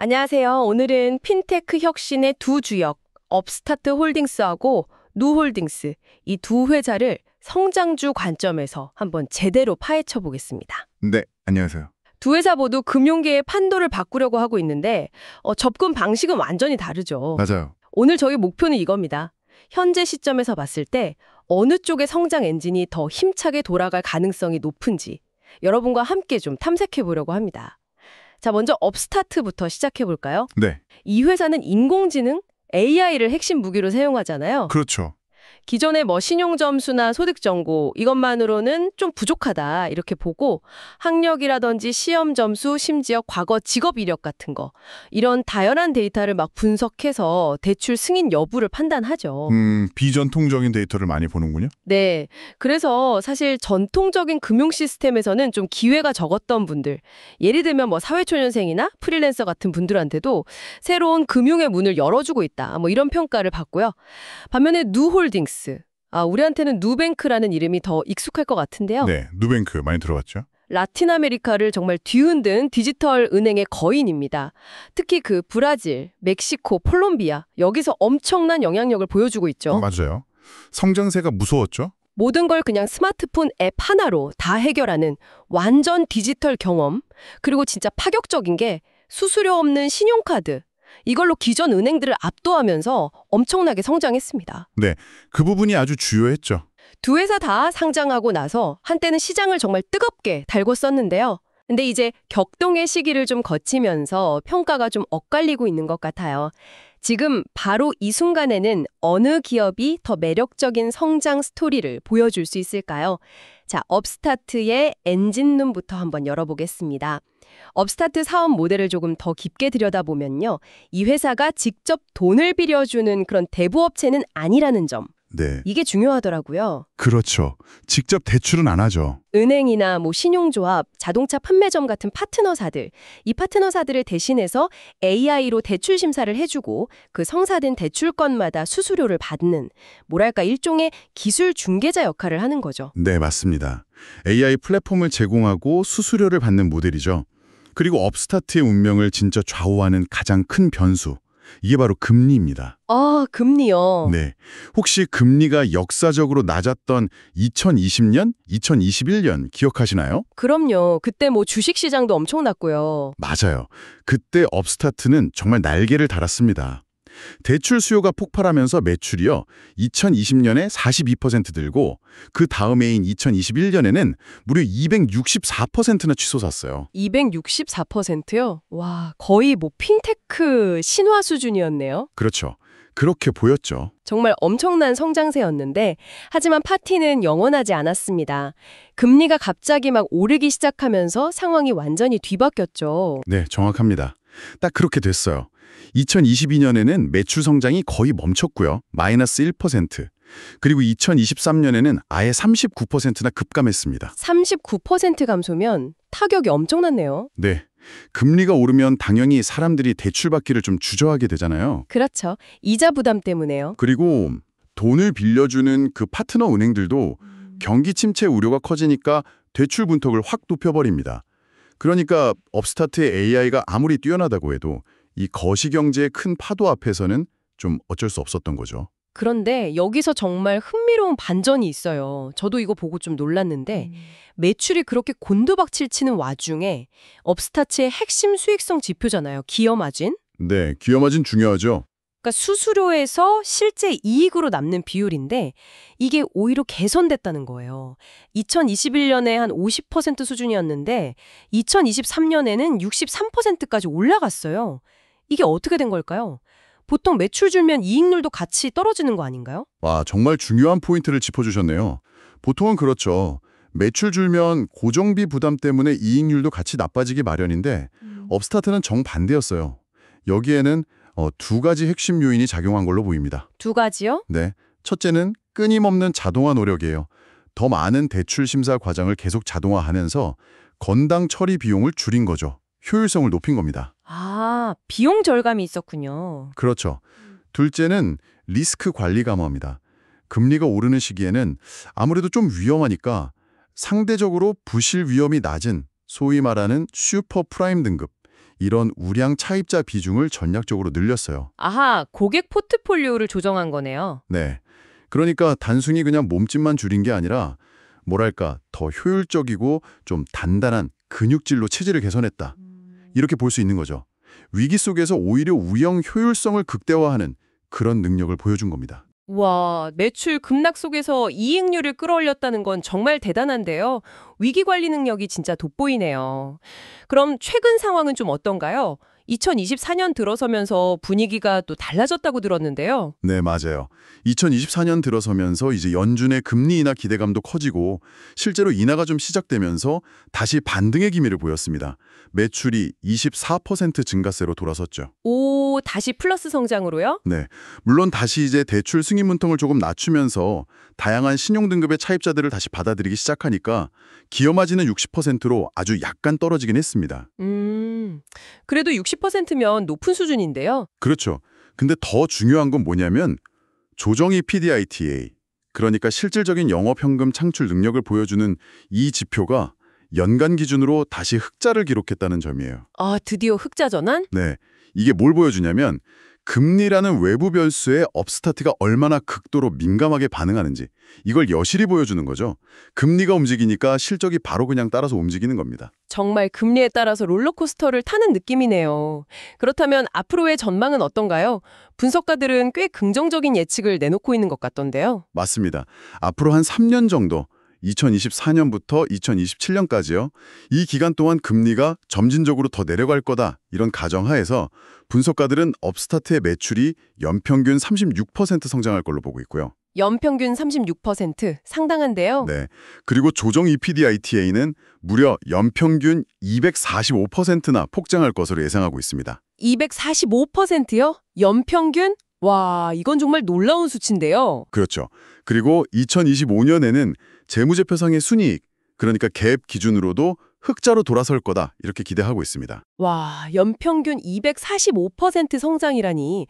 안녕하세요. 오늘은 핀테크 혁신의 두 주역, 업스타트 홀딩스하고 누홀딩스, 이 두 회사를 성장주 관점에서 한번 제대로 파헤쳐 보겠습니다. 네, 안녕하세요. 두 회사 모두 금융계의 판도를 바꾸려고 하고 있는데 접근 방식은 완전히 다르죠. 맞아요. 오늘 저희 목표는 이겁니다. 현재 시점에서 봤을 때 어느 쪽의 성장 엔진이 더 힘차게 돌아갈 가능성이 높은지 여러분과 함께 좀 탐색해 보려고 합니다. 자, 먼저 업스타트부터 시작해 볼까요? 네, 이 회사는 인공지능, AI를 핵심 무기로 사용하잖아요. 그렇죠. 기존의 신용 점수나 소득 정보 이것만으로는 좀 부족하다 이렇게 보고 학력이라든지 시험 점수, 심지어 과거 직업 이력 같은 거 이런 다양한 데이터를 막 분석해서 대출 승인 여부를 판단하죠. 비전통적인 데이터를 많이 보는군요. 네. 그래서 사실 전통적인 금융 시스템에서는 좀 기회가 적었던 분들, 예를 들면 사회초년생이나 프리랜서 같은 분들한테도 새로운 금융의 문을 열어주고 있다. 이런 평가를 받고요. 반면에 누홀딩스, 우리한테는 누뱅크라는 이름이 더 익숙할 것 같은데요. 네, 누뱅크 많이 들어봤죠? 라틴 아메리카를 정말 뒤흔든 디지털 은행의 거인입니다. 특히 그 브라질, 멕시코, 콜롬비아 여기서 엄청난 영향력을 보여주고 있죠. 맞아요. 성장세가 무서웠죠? 모든 걸 그냥 스마트폰 앱 하나로 다 해결하는 완전 디지털 경험, 그리고 진짜 파격적인 게 수수료 없는 신용카드, 이걸로 기존 은행들을 압도하면서 엄청나게 성장했습니다. 네, 그 부분이 아주 주요했죠. 두 회사 다 상장하고 나서 한때는 시장을 정말 뜨겁게 달고 썼는데요. 근데 이제 격동의 시기를 좀 거치면서 평가가 좀 엇갈리고 있는 것 같아요. 지금 바로 이 순간에는 어느 기업이 더 매력적인 성장 스토리를 보여줄 수 있을까요? 자, 업스타트의 엔진룸부터 한번 열어보겠습니다. 업스타트 사업 모델을 조금 더 깊게 들여다보면요. 이 회사가 직접 돈을 빌려주는 그런 대부업체는 아니라는 점. 네, 이게 중요하더라고요. 그렇죠. 직접 대출은 안 하죠. 은행이나 신용조합, 자동차 판매점 같은 파트너사들, 이 파트너사들을 대신해서 AI로 대출 심사를 해주고 그 성사된 대출건마다 수수료를 받는, 뭐랄까 일종의 기술 중개자 역할을 하는 거죠. 네, 맞습니다. AI 플랫폼을 제공하고 수수료를 받는 모델이죠. 그리고 업스타트의 운명을 진짜 좌우하는 가장 큰 변수, 이게 바로 금리입니다. 금리요. 네, 혹시 금리가 역사적으로 낮았던 2020년, 2021년 기억하시나요? 그럼요. 그때 주식시장도 엄청났고요. 맞아요. 그때 업스타트는 정말 날개를 달았습니다. 대출 수요가 폭발하면서 매출이요, 2020년에 42% 늘고 그 다음 해인 2021년에는 무려 264%나 치솟았어요. 264%요? 와, 거의 핀테크 신화 수준이었네요. 그렇죠. 그렇게 보였죠. 정말 엄청난 성장세였는데 하지만 파티는 영원하지 않았습니다. 금리가 갑자기 오르기 시작하면서 상황이 완전히 뒤바뀌었죠. 네, 정확합니다. 딱 그렇게 됐어요. 2022년에는 매출 성장이 거의 멈췄고요. 마이너스 1%. 그리고 2023년에는 아예 39%나 급감했습니다. 39% 감소면 타격이 엄청났네요. 네. 금리가 오르면 당연히 사람들이 대출받기를 좀 주저하게 되잖아요. 그렇죠. 이자 부담 때문에요. 그리고 돈을 빌려주는 그 파트너 은행들도 경기 침체 우려가 커지니까 대출 분턱을 확 높여버립니다. 그러니까 업스타트의 AI가 아무리 뛰어나다고 해도 이 거시경제의 큰 파도 앞에서는 좀 어쩔 수 없었던 거죠. 그런데 여기서 정말 흥미로운 반전이 있어요. 저도 이거 보고 좀 놀랐는데 매출이 그렇게 곤두박질 치는 와중에 업스타트의 핵심 수익성 지표잖아요. 기여 마진. 네, 기여 마진 중요하죠. 그러니까 수수료에서 실제 이익으로 남는 비율인데 이게 오히려 개선됐다는 거예요. 2021년에 한 50% 수준이었는데 2023년에는 63%까지 올라갔어요. 이게 어떻게 된 걸까요? 보통 매출 줄면 이익률도 같이 떨어지는 거 아닌가요? 와, 정말 중요한 포인트를 짚어주셨네요. 보통은 그렇죠. 매출 줄면 고정비 부담 때문에 이익률도 같이 나빠지기 마련인데 업스타트는 정반대였어요. 여기에는 두 가지 핵심 요인이 작용한 걸로 보입니다. 두 가지요? 네, 첫째는 끊임없는 자동화 노력이에요. 더 많은 대출 심사 과정을 계속 자동화하면서 건당 처리 비용을 줄인 거죠. 효율성을 높인 겁니다. 비용 절감이 있었군요. 그렇죠. 둘째는 리스크 관리 강화입니다. 금리가 오르는 시기에는 아무래도 좀 위험하니까 상대적으로 부실 위험이 낮은 소위 말하는 슈퍼 프라임 등급, 이런 우량 차입자 비중을 전략적으로 늘렸어요. 아하, 고객 포트폴리오를 조정한 거네요. 네. 그러니까 단순히 그냥 몸집만 줄인 게 아니라 뭐랄까 더 효율적이고 좀 단단한 근육질로 체질을 개선했다. 이렇게 볼 수 있는 거죠. 위기 속에서 오히려 우영 효율성을 극대화하는 그런 능력을 보여준 겁니다. 와, 매출 급락 속에서 이익률을 끌어올렸다는 건 정말 대단한데요. 위기 관리 능력이 진짜 돋보이네요. 그럼 최근 상황은 좀 어떤가요? 2024년 들어서면서 분위기가 또 달라졌다고 들었는데요. 네, 맞아요. 2024년 들어서면서 이제 연준의 금리 인하 기대감도 커지고 실제로 인하가 좀 시작되면서 다시 반등의 기미를 보였습니다. 매출이 24% 증가세로 돌아섰죠. 오, 다시 플러스 성장으로요? 네, 물론 다시 이제 대출 승인 문턱을 조금 낮추면서 다양한 신용 등급의 차입자들을 다시 받아들이기 시작하니까 기여 마진은 60%로 아주 약간 떨어지긴 했습니다. 그래도 60%면 높은 수준인데요. 그렇죠. 근데 더 중요한 건 뭐냐면 조정이 PDITA, 그러니까 실질적인 영업현금 창출 능력을 보여주는 이 지표가 연간 기준으로 다시 흑자를 기록했다는 점이에요. 아, 드디어 흑자 전환? 네, 이게 뭘 보여주냐면 금리라는 외부 변수에 업스타트가 얼마나 극도로 민감하게 반응하는지 이걸 여실히 보여주는 거죠. 금리가 움직이니까 실적이 바로 그냥 따라서 움직이는 겁니다. 정말 금리에 따라서 롤러코스터를 타는 느낌이네요. 그렇다면 앞으로의 전망은 어떤가요? 분석가들은 꽤 긍정적인 예측을 내놓고 있는 것 같던데요. 맞습니다. 앞으로 한 3년 정도 2024년부터 2027년까지요. 이 기간 동안 금리가 점진적으로 더 내려갈 거다. 이런 가정하에서 분석가들은 업스타트의 매출이 연평균 36% 성장할 걸로 보고 있고요. 연평균 36% 상당한데요. 네. 그리고 조정 EPDITA는 무려 연평균 245%나 폭증할 것으로 예상하고 있습니다. 245%요? 연평균? 와, 이건 정말 놀라운 수치인데요. 그렇죠. 그리고 2025년에는 재무제표상의 순이익, 그러니까 갭 기준으로도 흑자로 돌아설 거다 이렇게 기대하고 있습니다. 와, 연평균 245% 성장이라니.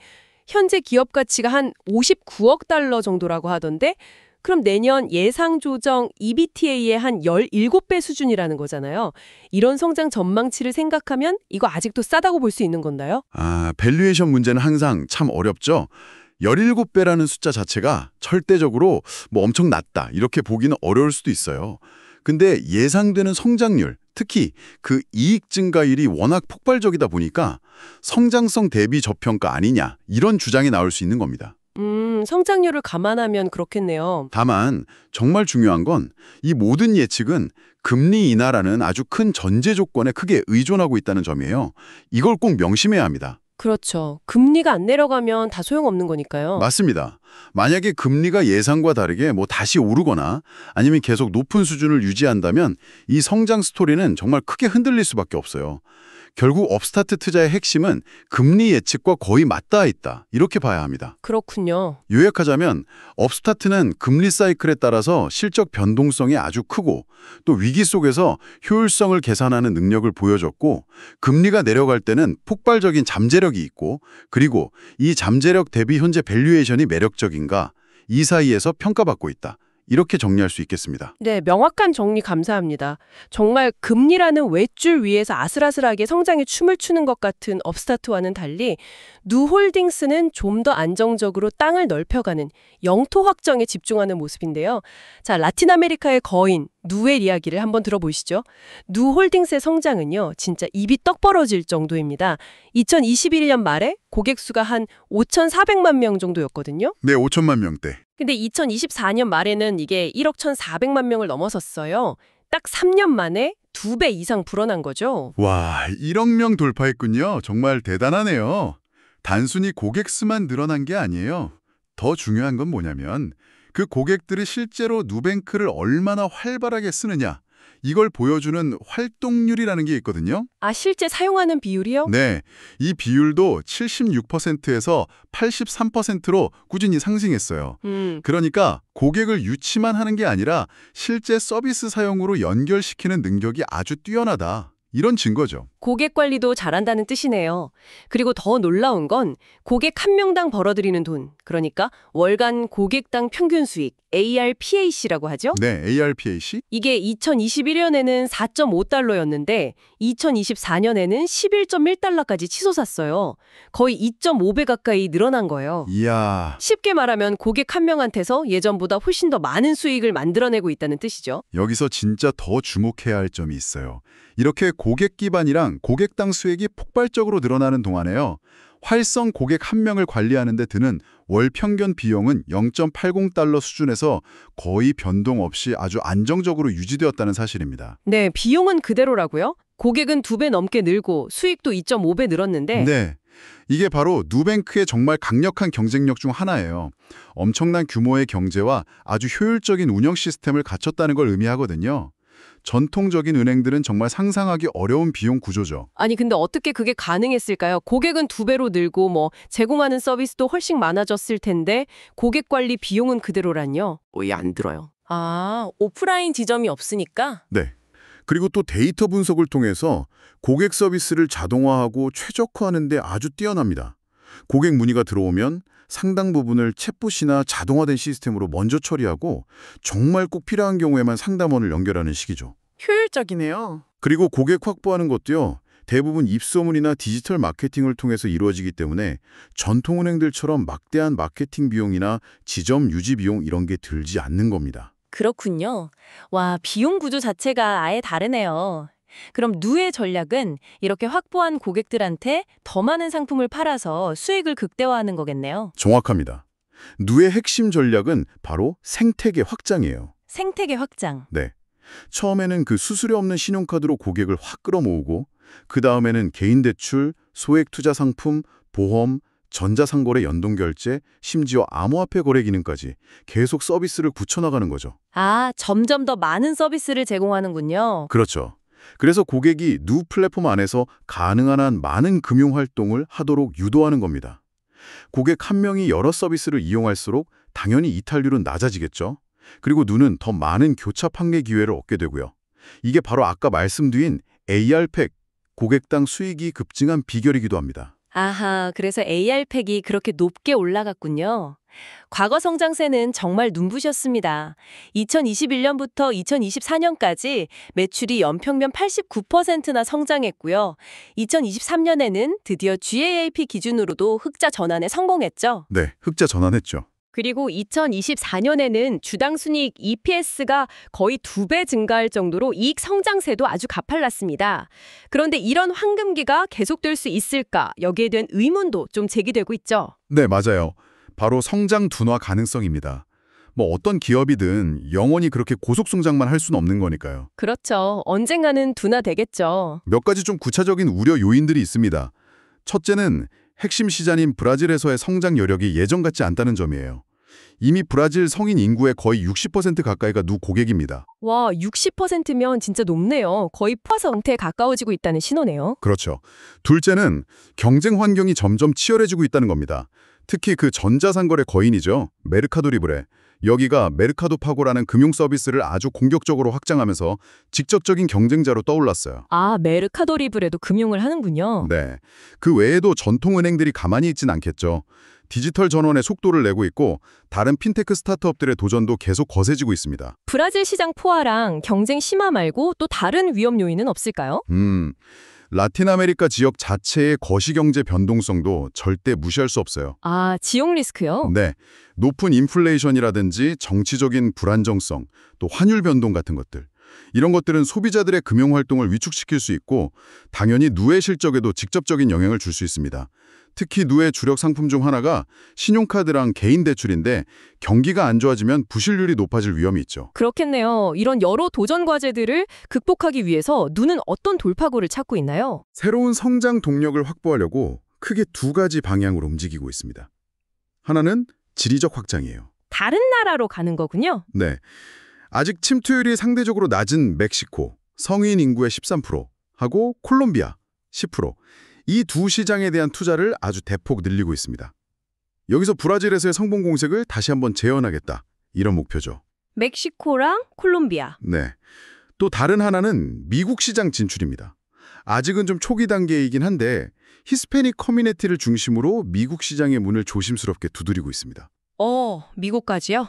현재 기업 가치가 한 59억 달러 정도라고 하던데 그럼 내년 예상 조정 EBITDA의 한 17배 수준이라는 거잖아요. 이런 성장 전망치를 생각하면 이거 아직도 싸다고 볼 수 있는 건가요? 밸류에이션 문제는 항상 참 어렵죠. 17배라는 숫자 자체가 절대적으로 엄청 낮다 이렇게 보기는 어려울 수도 있어요. 근데 예상되는 성장률, 특히 그 이익 증가율이 워낙 폭발적이다 보니까 성장성 대비 저평가 아니냐 이런 주장이 나올 수 있는 겁니다. 성장률을 감안하면 그렇겠네요. 다만 정말 중요한 건 이 모든 예측은 금리 인하라는 아주 큰 전제 조건에 크게 의존하고 있다는 점이에요. 이걸 꼭 명심해야 합니다. 그렇죠. 금리가 안 내려가면 다 소용없는 거니까요. 맞습니다. 만약에 금리가 예상과 다르게 다시 오르거나 아니면 계속 높은 수준을 유지한다면 이 성장 스토리는 정말 크게 흔들릴 수밖에 없어요. 결국 업스타트 투자의 핵심은 금리 예측과 거의 맞닿아 있다. 이렇게 봐야 합니다. 그렇군요. 요약하자면 업스타트는 금리 사이클에 따라서 실적 변동성이 아주 크고 또 위기 속에서 효율성을 계산하는 능력을 보여줬고 금리가 내려갈 때는 폭발적인 잠재력이 있고 그리고 이 잠재력 대비 현재 밸류에이션이 매력적인가 이 사이에서 평가받고 있다. 이렇게 정리할 수 있겠습니다. 네, 명확한 정리 감사합니다. 정말 금리라는 외줄 위에서 아슬아슬하게 성장의 춤을 추는 것 같은 업스타트와는 달리 누홀딩스는 좀 더 안정적으로 땅을 넓혀가는 영토 확정에 집중하는 모습인데요. 자, 라틴 아메리카의 거인 누의 이야기를 한번 들어보시죠. 누홀딩스의 성장은요, 진짜 입이 떡 벌어질 정도입니다. 2021년 말에 고객 수가 한 5,400만 명 정도였거든요. 네, 5천만 명대. 근데 2024년 말에는 이게 1억 1,400만 명을 넘어섰어요. 딱 3년 만에 2배 이상 불어난 거죠. 와, 1억 명 돌파했군요. 정말 대단하네요. 단순히 고객 수만 늘어난 게 아니에요. 더 중요한 건 뭐냐면 그 고객들이 실제로 누뱅크를 얼마나 활발하게 쓰느냐 이걸 보여주는 활동률이라는 게 있거든요. 아, 실제 사용하는 비율이요? 네, 이 비율도 76%에서 83%로 꾸준히 상승했어요. 그러니까 고객을 유치만 하는 게 아니라 실제 서비스 사용으로 연결시키는 능력이 아주 뛰어나다. 이런 증거죠. 고객 관리도 잘한다는 뜻이네요. 그리고 더 놀라운 건 고객 한 명당 벌어들이는 돈, 그러니까 월간 고객당 평균 수익, ARPAC라고 하죠? 네, ARPAC? 이게 2021년에는 4.5달러였는데 2024년에는 11.1달러까지 치솟았어요. 거의 2.5배 가까이 늘어난 거예요. 이야, 쉽게 말하면 고객 한 명한테서 예전보다 훨씬 더 많은 수익을 만들어내고 있다는 뜻이죠. 여기서 진짜 더 주목해야 할 점이 있어요. 이렇게 고객 기반이랑 고객당 수익이 폭발적으로 늘어나는 동안에요. 활성 고객 한 명을 관리하는 데 드는 월 평균 비용은 0.80달러 수준에서 거의 변동 없이 아주 안정적으로 유지되었다는 사실입니다. 네, 비용은 그대로라고요? 고객은 2배 넘게 늘고 수익도 2.5배 늘었는데 네. 이게 바로 누뱅크의 정말 강력한 경쟁력 중 하나예요. 엄청난 규모의 경제와 아주 효율적인 운영 시스템을 갖췄다는 걸 의미하거든요. 전통적인 은행들은 정말 상상하기 어려운 비용 구조죠. 아니 근데 어떻게 그게 가능했을까요? 고객은 2배로 늘고 제공하는 서비스도 훨씬 많아졌을 텐데 고객 관리 비용은 그대로란요? 왜 안 들어요? 아, 오프라인 지점이 없으니까? 네. 그리고 또 데이터 분석을 통해서 고객 서비스를 자동화하고 최적화하는 데 아주 뛰어납니다. 고객 문의가 들어오면 상당 부분을 챗봇이나 자동화된 시스템으로 먼저 처리하고 정말 꼭 필요한 경우에만 상담원을 연결하는 식이죠. 효율적이네요. 그리고 고객 확보하는 것도요. 대부분 입소문이나 디지털 마케팅을 통해서 이루어지기 때문에 전통은행들처럼 막대한 마케팅 비용이나 지점 유지 비용 이런 게 들지 않는 겁니다. 그렇군요. 와, 비용 구조 자체가 아예 다르네요. 그럼 누의 전략은 이렇게 확보한 고객들한테 더 많은 상품을 팔아서 수익을 극대화하는 거겠네요. 정확합니다. 누의 핵심 전략은 바로 생태계 확장이에요. 생태계 확장. 네. 처음에는 그 수수료 없는 신용카드로 고객을 확 끌어모으고 그 다음에는 개인 대출, 소액 투자 상품, 보험, 전자상거래 연동결제, 심지어 암호화폐 거래 기능까지 계속 서비스를 굳혀나가는 거죠. 아, 점점 더 많은 서비스를 제공하는군요. 그렇죠. 그래서 고객이 누 플랫폼 안에서 가능한 한 많은 금융활동을 하도록 유도하는 겁니다. 고객 한 명이 여러 서비스를 이용할수록 당연히 이탈률은 낮아지겠죠. 그리고 누는 더 많은 교차 판매 기회를 얻게 되고요. 이게 바로 아까 말씀드린 ARPAC, 고객당 수익이 급증한 비결이기도 합니다. 아하, 그래서 ARPAC이 그렇게 높게 올라갔군요. 과거 성장세는 정말 눈부셨습니다. 2021년부터 2024년까지 매출이 연평균 89%나 성장했고요. 2023년에는 드디어 GAAP 기준으로도 흑자 전환에 성공했죠. 네, 흑자 전환했죠. 그리고 2024년에는 주당 순이익 EPS가 거의 2배 증가할 정도로 이익 성장세도 아주 가팔랐습니다. 그런데 이런 황금기가 계속될 수 있을까? 여기에 대한 의문도 좀 제기되고 있죠. 네, 맞아요. 바로 성장 둔화 가능성입니다. 어떤 기업이든 영원히 그렇게 고속 성장만 할 수는 없는 거니까요. 그렇죠. 언젠가는 둔화되겠죠. 몇 가지 좀 구체적인 우려 요인들이 있습니다. 첫째는 핵심 시장인 브라질에서의 성장 여력이 예전 같지 않다는 점이에요. 이미 브라질 성인 인구의 거의 60% 가까이가 누 고객입니다. 와, 60%면 진짜 높네요. 거의 포화성태에 가까워지고 있다는 신호네요. 그렇죠. 둘째는 경쟁 환경이 점점 치열해지고 있다는 겁니다. 특히 그 전자상거래 거인이죠. 메르카도 리브레. 여기가 메르카도 파고라는 금융 서비스를 아주 공격적으로 확장하면서 직접적인 경쟁자로 떠올랐어요. 아, 메르카도 리브레도 금융을 하는군요. 네. 그 외에도 전통은행들이 가만히 있진 않겠죠. 디지털 전환의 속도를 내고 있고 다른 핀테크 스타트업들의 도전도 계속 거세지고 있습니다. 브라질 시장 포화랑 경쟁 심화 말고 또 다른 위험 요인은 없을까요? 라틴 아메리카 지역 자체의 거시경제 변동성도 절대 무시할 수 없어요. 아, 지역 리스크요? 네. 높은 인플레이션이라든지 정치적인 불안정성, 또 환율 변동 같은 것들. 이런 것들은 소비자들의 금융 활동을 위축시킬 수 있고 당연히 누의 실적에도 직접적인 영향을 줄 수 있습니다. 특히 누의 주력 상품 중 하나가 신용카드랑 개인 대출인데 경기가 안 좋아지면 부실률이 높아질 위험이 있죠. 그렇겠네요. 이런 여러 도전 과제들을 극복하기 위해서 누는 어떤 돌파구를 찾고 있나요? 새로운 성장 동력을 확보하려고 크게 두 가지 방향으로 움직이고 있습니다. 하나는 지리적 확장이에요. 다른 나라로 가는 거군요. 네. 아직 침투율이 상대적으로 낮은 멕시코, 성인 인구의 13%하고 콜롬비아 10%. 이 두 시장에 대한 투자를 아주 대폭 늘리고 있습니다. 여기서 브라질에서의 성공 공색을 다시 한번 재현하겠다. 이런 목표죠. 멕시코랑 콜롬비아. 네. 또 다른 하나는 미국 시장 진출입니다. 아직은 좀 초기 단계이긴 한데 히스패닉 커뮤니티를 중심으로 미국 시장의 문을 조심스럽게 두드리고 있습니다. 미국까지요?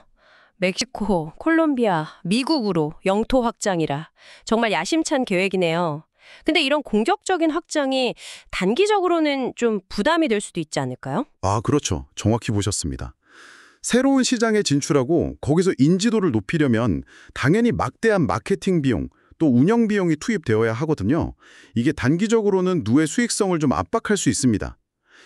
멕시코, 콜롬비아, 미국으로 영토 확장이라 정말 야심찬 계획이네요. 근데 이런 공격적인 확장이 단기적으로는 좀 부담이 될 수도 있지 않을까요? 아, 그렇죠. 정확히 보셨습니다. 새로운 시장에 진출하고 거기서 인지도를 높이려면 당연히 막대한 마케팅 비용, 또 운영 비용이 투입되어야 하거든요. 이게 단기적으로는 누의 수익성을 좀 압박할 수 있습니다.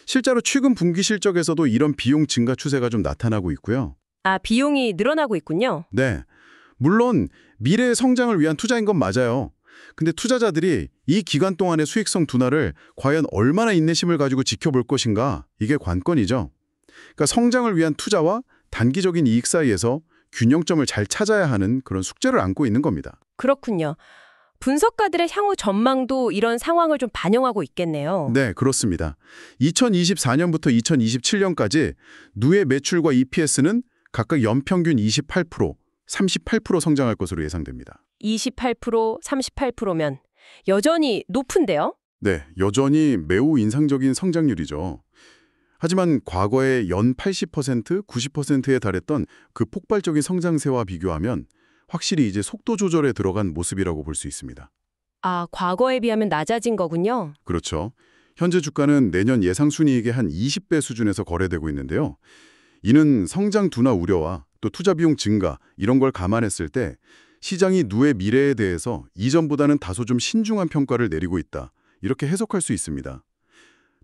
실제로 최근 분기 실적에서도 이런 비용 증가 추세가 좀 나타나고 있고요. 아, 비용이 늘어나고 있군요. 네. 물론 미래의 성장을 위한 투자인 건 맞아요. 근데 투자자들이 이 기간 동안의 수익성 둔화를 과연 얼마나 인내심을 가지고 지켜볼 것인가, 이게 관건이죠. 그러니까 성장을 위한 투자와 단기적인 이익 사이에서 균형점을 잘 찾아야 하는 그런 숙제를 안고 있는 겁니다. 그렇군요. 분석가들의 향후 전망도 이런 상황을 좀 반영하고 있겠네요. 네, 그렇습니다. 2024년부터 2027년까지 누의 매출과 EPS는 각각 연평균 28%, 38% 성장할 것으로 예상됩니다. 28%, 38%면 여전히 높은데요? 네, 여전히 매우 인상적인 성장률이죠. 하지만 과거에 연 80%, 90%에 달했던 그 폭발적인 성장세와 비교하면 확실히 이제 속도 조절에 들어간 모습이라고 볼 수 있습니다. 아, 과거에 비하면 낮아진 거군요. 그렇죠. 현재 주가는 내년 예상 순이익의 한 20배 수준에서 거래되고 있는데요. 이는 성장 둔화 우려와 또 투자 비용 증가 이런 걸 감안했을 때 시장이 누의 미래에 대해서 이전보다는 다소 좀 신중한 평가를 내리고 있다. 이렇게 해석할 수 있습니다.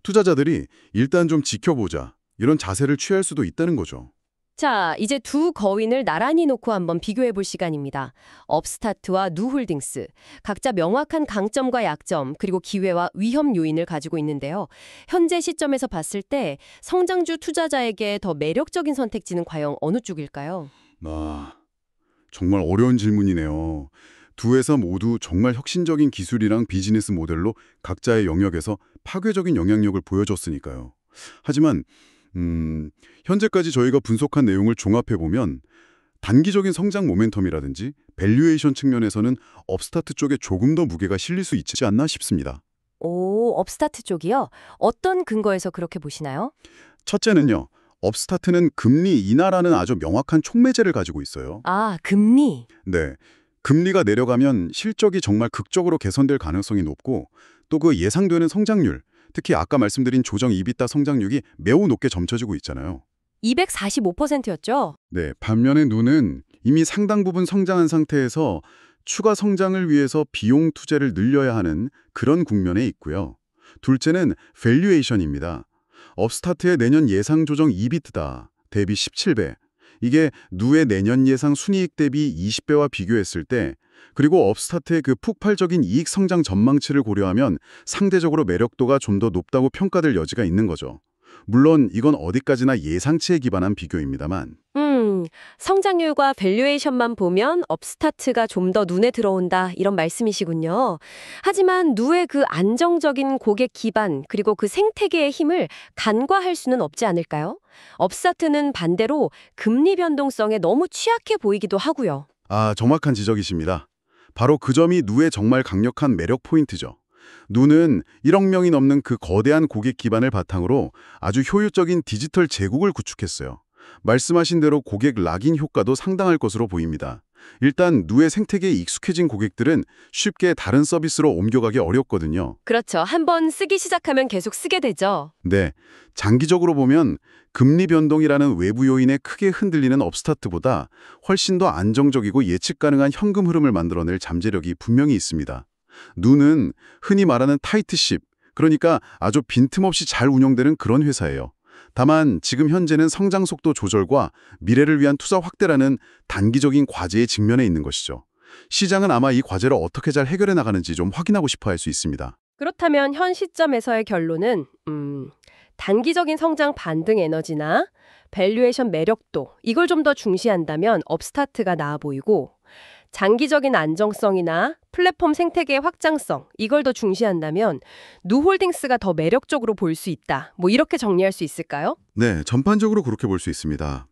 투자자들이 일단 좀 지켜보자 이런 자세를 취할 수도 있다는 거죠. 자, 이제 두 거인을 나란히 놓고 한번 비교해 볼 시간입니다. 업스타트와 누홀딩스. 각자 명확한 강점과 약점, 그리고 기회와 위험 요인을 가지고 있는데요. 현재 시점에서 봤을 때 성장주 투자자에게 더 매력적인 선택지는 과연 어느 쪽일까요? 아, 정말 어려운 질문이네요. 두 회사 모두 정말 혁신적인 기술이랑 비즈니스 모델로 각자의 영역에서 파괴적인 영향력을 보여줬으니까요. 하지만 현재까지 저희가 분석한 내용을 종합해보면 단기적인 성장 모멘텀이라든지 밸류에이션 측면에서는 업스타트 쪽에 조금 더 무게가 실릴 수 있지 않나 싶습니다. 오, 업스타트 쪽이요? 어떤 근거에서 그렇게 보시나요? 첫째는요. 업스타트는 금리 인하라는 아주 명확한 촉매제를 가지고 있어요. 아, 금리. 네. 금리가 내려가면 실적이 정말 극적으로 개선될 가능성이 높고 또 그 예상되는 성장률, 특히 아까 말씀드린 조정 이비타 성장률이 매우 높게 점쳐지고 있잖아요. 245%였죠? 네, 반면에 누는 이미 상당 부분 성장한 상태에서 추가 성장을 위해서 비용 투자를 늘려야 하는 그런 국면에 있고요. 둘째는 밸류에이션입니다. 업스타트의 내년 예상 조정 이비트다. 대비 17배. 이게 누의 내년 예상 순이익 대비 20배와 비교했을 때 그리고 업스타트의 그 폭발적인 이익 성장 전망치를 고려하면 상대적으로 매력도가 좀 더 높다고 평가될 여지가 있는 거죠. 물론 이건 어디까지나 예상치에 기반한 비교입니다만. 성장률과 밸류에이션만 보면 업스타트가 좀 더 눈에 들어온다 이런 말씀이시군요. 하지만 누의 그 안정적인 고객 기반 그리고 그 생태계의 힘을 간과할 수는 없지 않을까요? 업스타트는 반대로 금리 변동성에 너무 취약해 보이기도 하고요. 아, 정확한 지적이십니다. 바로 그 점이 누의 정말 강력한 매력 포인트죠. 누는 1억 명이 넘는 그 거대한 고객 기반을 바탕으로 아주 효율적인 디지털 제국을 구축했어요. 말씀하신 대로 고객 락인 효과도 상당할 것으로 보입니다. 일단 누의 생태계에 익숙해진 고객들은 쉽게 다른 서비스로 옮겨가기 어렵거든요. 그렇죠. 한번 쓰기 시작하면 계속 쓰게 되죠. 네, 장기적으로 보면 금리 변동이라는 외부 요인에 크게 흔들리는 업스타트보다 훨씬 더 안정적이고 예측 가능한 현금 흐름을 만들어낼 잠재력이 분명히 있습니다. 누는 흔히 말하는 타이트십, 그러니까 아주 빈틈없이 잘 운영되는 그런 회사예요. 다만 지금 현재는 성장 속도 조절과 미래를 위한 투자 확대라는 단기적인 과제에 직면해 있는 것이죠. 시장은 아마 이 과제를 어떻게 잘 해결해 나가는지 좀 확인하고 싶어 할 수 있습니다. 그렇다면 현 시점에서의 결론은 단기적인 성장 반등 에너지나 밸류에이션 매력도 이걸 좀 더 중시한다면 업스타트가 나아 보이고 장기적인 안정성이나 플랫폼 생태계의 확장성 이걸 더 중시한다면 누홀딩스가 더 매력적으로 보일 수 있다. 뭐 이렇게 정리할 수 있을까요? 네, 전반적으로 그렇게 볼 수 있습니다.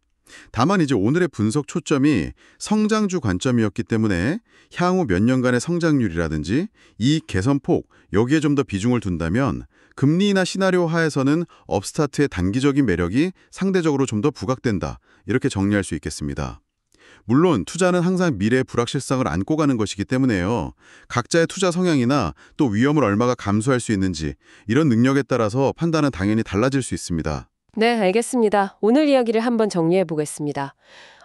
다만 이제 오늘의 분석 초점이 성장주 관점이었기 때문에 향후 몇 년간의 성장률이라든지 이익 개선폭 여기에 좀 더 비중을 둔다면 금리 인하 시나리오 하에서는 업스타트의 단기적인 매력이 상대적으로 좀 더 부각된다. 이렇게 정리할 수 있겠습니다. 물론 투자는 항상 미래의 불확실성을 안고 가는 것이기 때문에요. 각자의 투자 성향이나 또 위험을 얼마가 감수할 수 있는지 이런 능력에 따라서 판단은 당연히 달라질 수 있습니다. 네, 알겠습니다. 오늘 이야기를 한번 정리해 보겠습니다.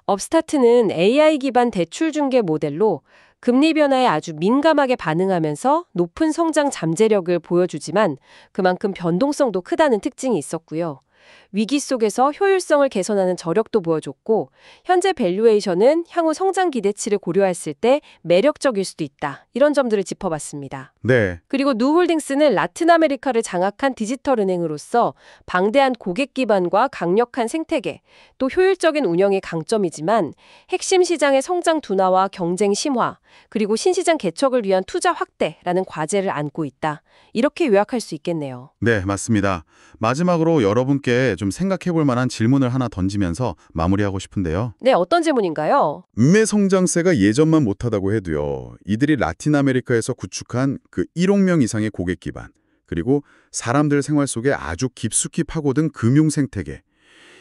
업스타트는 AI 기반 대출 중개 모델로 금리 변화에 아주 민감하게 반응하면서 높은 성장 잠재력을 보여주지만 그만큼 변동성도 크다는 특징이 있었고요. 위기 속에서 효율성을 개선하는 저력도 보여줬고 현재 밸류에이션은 향후 성장 기대치를 고려했을 때 매력적일 수도 있다. 이런 점들을 짚어봤습니다. 네, 그리고 누홀딩스는 라틴 아메리카를 장악한 디지털 은행으로서 방대한 고객 기반과 강력한 생태계, 또 효율적인 운영이 강점이지만 핵심 시장의 성장 둔화와 경쟁 심화, 그리고 신시장 개척을 위한 투자 확대라는 과제를 안고 있다. 이렇게 요약할 수 있겠네요. 네, 맞습니다. 마지막으로 여러분께 좀 생각해 볼 만한 질문을 하나 던지면서 마무리하고 싶은데요. 네, 어떤 질문인가요? 인내 성장세가 예전만 못하다고 해도요. 이들이 라틴 아메리카에서 구축한 그 1억 명 이상의 고객 기반, 그리고 사람들 생활 속에 아주 깊숙이 파고든 금융 생태계.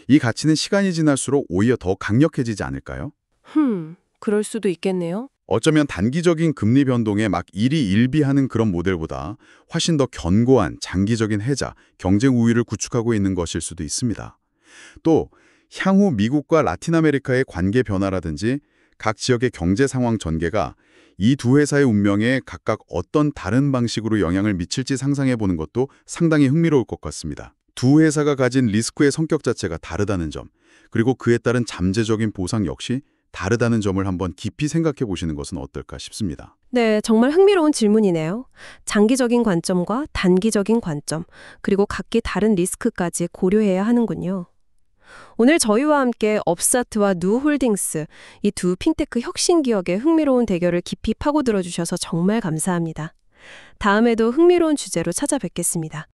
이 가치는 시간이 지날수록 오히려 더 강력해지지 않을까요? 그럴 수도 있겠네요. 어쩌면 단기적인 금리 변동에 막 일희일비하는 그런 모델보다 훨씬 더 견고한 장기적인 해자, 경쟁 우위를 구축하고 있는 것일 수도 있습니다. 또 향후 미국과 라틴 아메리카의 관계 변화라든지 각 지역의 경제 상황 전개가 이 두 회사의 운명에 각각 어떤 다른 방식으로 영향을 미칠지 상상해 보는 것도 상당히 흥미로울 것 같습니다. 두 회사가 가진 리스크의 성격 자체가 다르다는 점, 그리고 그에 따른 잠재적인 보상 역시 다르다는 점을 한번 깊이 생각해 보시는 것은 어떨까 싶습니다. 네, 정말 흥미로운 질문이네요. 장기적인 관점과 단기적인 관점, 그리고 각기 다른 리스크까지 고려해야 하는군요. 오늘 저희와 함께 업스타트와 누홀딩스, 이 두 핀테크 혁신 기업의 흥미로운 대결을 깊이 파고들어 주셔서 정말 감사합니다. 다음에도 흥미로운 주제로 찾아뵙겠습니다.